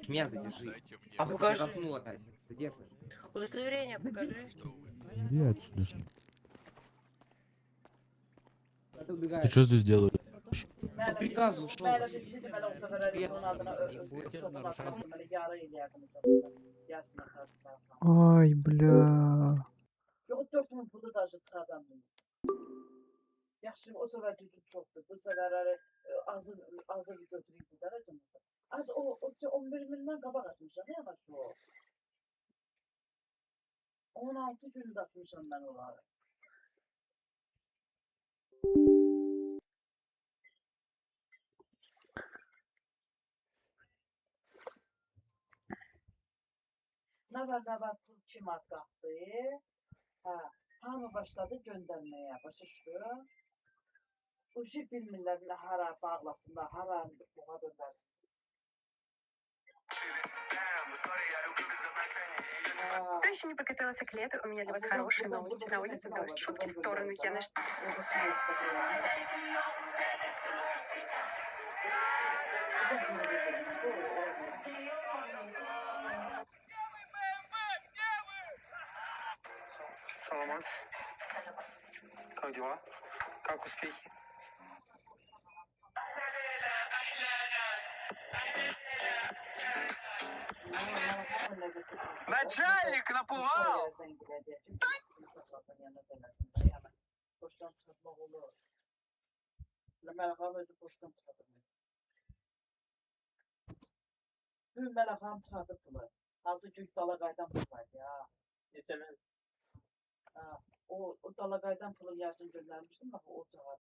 Меня задержи. Дайте мне. А Я покажи. заткнул опять. Задержи. Удостоверение покажи. Что вы? Иди отсюда. Ты Ты убегаешь. что здесь делаешь? По приказу ушел. Ай, бля. Yok 4000 pulu da çıxadan bunu. Yaxşı o sefer düzüm çoxdur. Bu sefer azı götüreyim bu derece. Az o 11 bindən qabaq atmışam ya bax o. 16 gün atmışam mən onları. Ne var pul kim at qalxdı. Hə, hamı başladı göndərməyə. Başa düşdü. Bu şey bilmirlər nə hara bağlasınlar, hara buğa döndərsin. Кто еще не подготовился к лету? У меня для вас хорошие новости. На улице дождь. Шутки в сторону. Я наш... Саламат. Как дела? Как успехи? Начальник напугал! Boşdan çıxartmaq olur. Mələkəm özü boşdan çıxartmaq. Bu mələkəm çıxartıb bunu. Hazır gök dala qaydan pul var ya. O dala qaydan pulun yarısını göndərmişdim, bax o cavab.